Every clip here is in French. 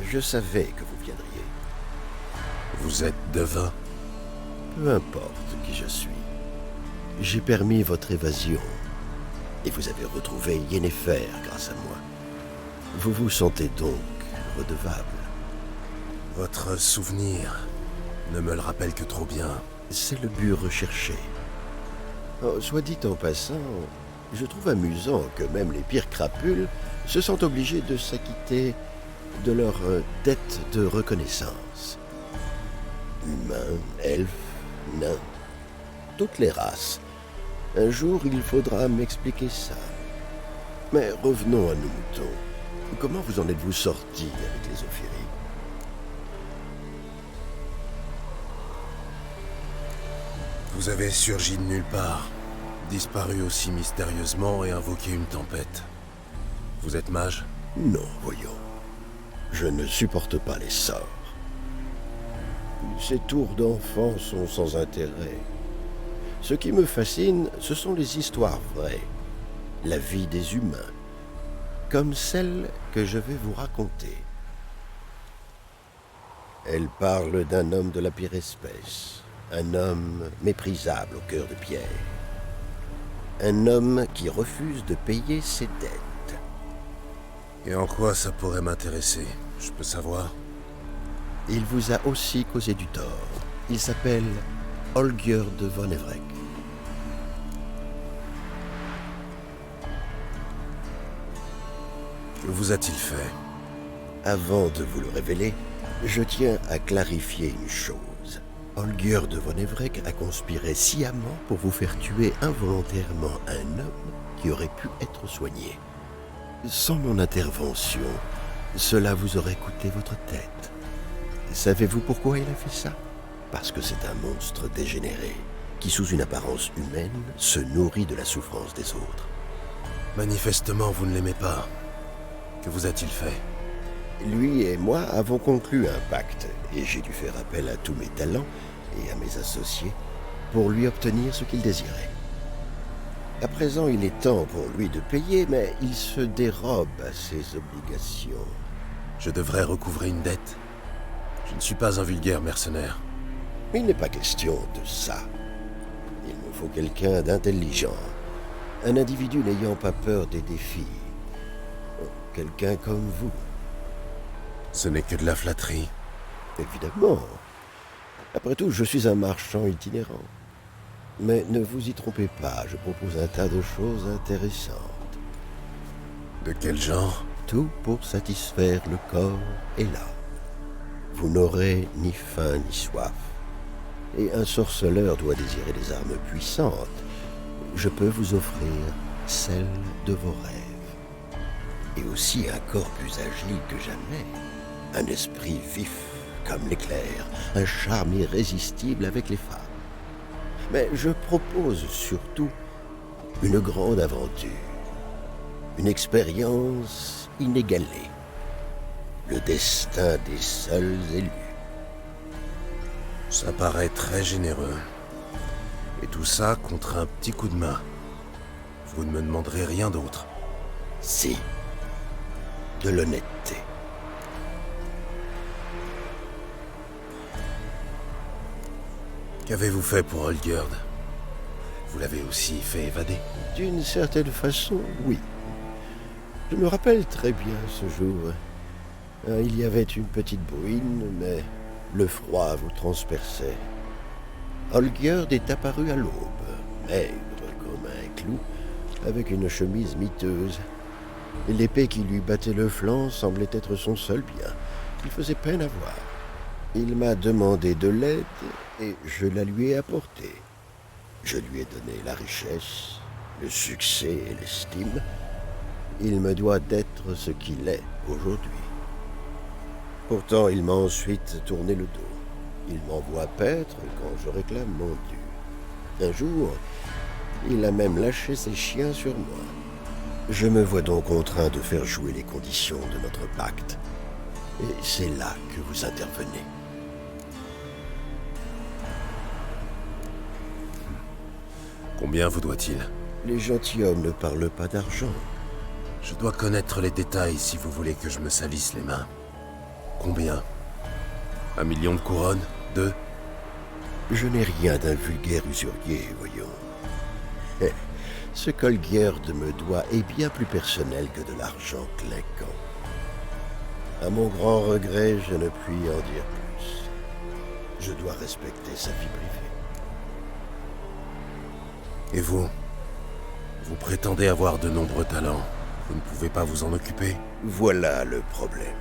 Je savais que vous viendriez. Vous êtes devin? Peu importe qui je suis. J'ai permis votre évasion. Et vous avez retrouvé Yennefer grâce à moi. Vous vous sentez donc redevable. Votre souvenir ne me le rappelle que trop bien. C'est le but recherché. Oh, soit dit en passant, je trouve amusant que même les pires crapules se sentent obligés de s'acquitter de leur dette de reconnaissance. Humains, elfes, nains, toutes les races. Un jour, il faudra m'expliquer ça. Mais revenons à nos moutons. Comment vous en êtes-vous sortis avec les Ophiris? Vous avez surgi de nulle part, disparu aussi mystérieusement et invoqué une tempête. Vous êtes mage? Non, voyons. Je ne supporte pas les sorts. Ces tours d'enfants sont sans intérêt. Ce qui me fascine, ce sont les histoires vraies, la vie des humains, comme celle que je vais vous raconter. Elle parle d'un homme de la pire espèce, un homme méprisable au cœur de pierre, un homme qui refuse de payer ses dettes. Et en quoi ça pourrait m'intéresser? Je peux savoir? Il vous a aussi causé du tort. Il s'appelle Olgierd von Everec. Que vous a-t-il fait? Avant de vous le révéler, je tiens à clarifier une chose. Olgierd von Everec a conspiré sciemment pour vous faire tuer involontairement un homme qui aurait pu être soigné. Sans mon intervention, cela vous aurait coûté votre tête. Savez-vous pourquoi il a fait ça? Parce que c'est un monstre dégénéré, qui sous une apparence humaine se nourrit de la souffrance des autres. Manifestement, vous ne l'aimez pas. Que vous a-t-il fait? Lui et moi avons conclu un pacte, et j'ai dû faire appel à tous mes talents et à mes associés pour lui obtenir ce qu'il désirait. À présent, il est temps pour lui de payer, mais il se dérobe à ses obligations. Je devrais recouvrer une dette. Je ne suis pas un vulgaire mercenaire. Il n'est pas question de ça. Il me faut quelqu'un d'intelligent, un individu n'ayant pas peur des défis. Quelqu'un comme vous. Ce n'est que de la flatterie. Évidemment. Après tout, je suis un marchand itinérant. Mais ne vous y trompez pas, je propose un tas de choses intéressantes. De quel genre? Tout pour satisfaire le corps et l'âme. Vous n'aurez ni faim ni soif. Et un sorceleur doit désirer des armes puissantes. Je peux vous offrir celle de vos rêves. Et aussi un corps plus agile que jamais. Un esprit vif comme l'éclair. Un charme irrésistible avec les femmes. Mais je propose surtout une grande aventure. Une expérience inégalée. Le destin des seuls élus. Ça paraît très généreux. Et tout ça contre un petit coup de main. Vous ne me demanderez rien d'autre. Si. De l'honnêteté. Qu'avez-vous fait pour Olgierd? Vous l'avez aussi fait évader? D'une certaine façon, oui. Je me rappelle très bien ce jour. Il y avait une petite bruine, mais le froid vous transperçait. Olgierd est apparu à l'aube, maigre comme un clou, avec une chemise miteuse. L'épée qui lui battait le flanc semblait être son seul bien. Il faisait peine à voir. Il m'a demandé de l'aide et je la lui ai apportée. Je lui ai donné la richesse, le succès et l'estime. Il me doit d'être ce qu'il est aujourd'hui. Pourtant, il m'a ensuite tourné le dos. Il m'envoie paître quand je réclame mon dû. Un jour, il a même lâché ses chiens sur moi. Je me vois donc contraint de faire jouer les conditions de notre pacte. Et c'est là que vous intervenez. Combien vous doit-il? Les gentilshommes ne parlent pas d'argent. Je dois connaître les détails si vous voulez que je me salisse les mains. Combien? 1 million de couronnes? 2? Je n'ai rien d'un vulgaire usurier, voyons. Eh, ce qu'Olgierd me doit est bien plus personnel que de l'argent clinquant. À mon grand regret, je ne puis en dire plus. Je dois respecter sa vie privée. Et vous? Vous prétendez avoir de nombreux talents. Vous ne pouvez pas vous en occuper? Voilà le problème.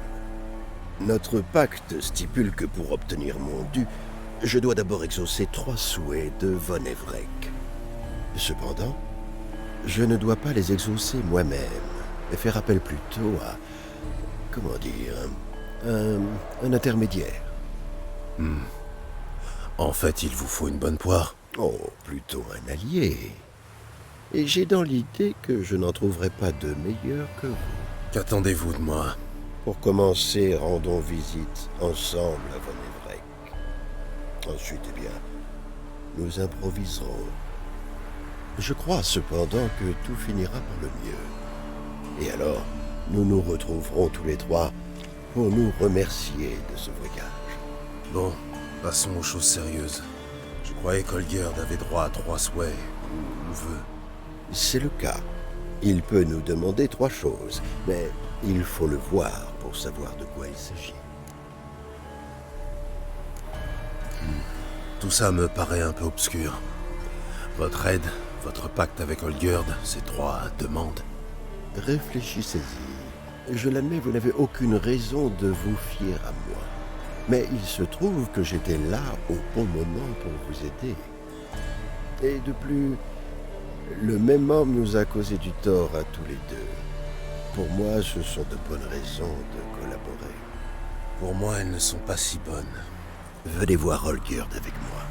Notre pacte stipule que pour obtenir mon dû, je dois d'abord exaucer 3 souhaits de Von Everec. Cependant, je ne dois pas les exaucer moi-même, mais faire appel plutôt à, comment dire, un intermédiaire. En fait, il vous faut une bonne poire. Oh, plutôt un allié. Et j'ai dans l'idée que je n'en trouverai pas de meilleur que vous. Qu'attendez-vous de moi? Pour commencer, rendons visite ensemble à Von Everec. Ensuite, eh bien, nous improviserons. Je crois cependant que tout finira par le mieux. Et alors, nous nous retrouverons tous les 3 pour nous remercier de ce voyage. Bon, passons aux choses sérieuses. Je croyais qu'Olgierd avait droit à 3 souhaits, ou vœux. C'est le cas. Il peut nous demander 3 choses, mais il faut le voir pour savoir de quoi il s'agit. Tout ça me paraît un peu obscur. Votre aide, votre pacte avec Olgierd, ces 3 demandes. Réfléchissez-y. Je l'admets, vous n'avez aucune raison de vous fier à moi. Mais il se trouve que j'étais là au bon moment pour vous aider. Et de plus, le même homme nous a causé du tort à tous les 2. Pour moi, ce sont de bonnes raisons de collaborer. Pour moi, elles ne sont pas si bonnes. Venez voir Olgierd avec moi.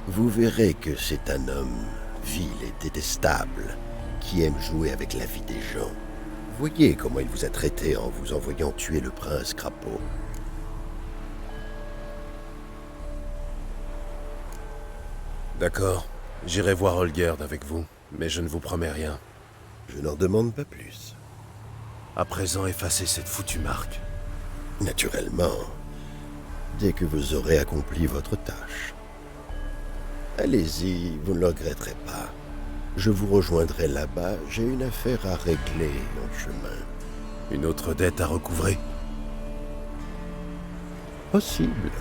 Vous verrez que c'est un homme vil et détestable qui aime jouer avec la vie des gens. Voyez comment il vous a traité en vous envoyant tuer le prince Crapaud. D'accord, j'irai voir Olgierd avec vous, mais je ne vous promets rien. Je n'en demande pas plus. À présent, effacez cette foutue marque. Naturellement, dès que vous aurez accompli votre tâche. Allez-y, vous ne le regretterez pas. Je vous rejoindrai là-bas, j'ai une affaire à régler en chemin. Une autre dette à recouvrer? Possible.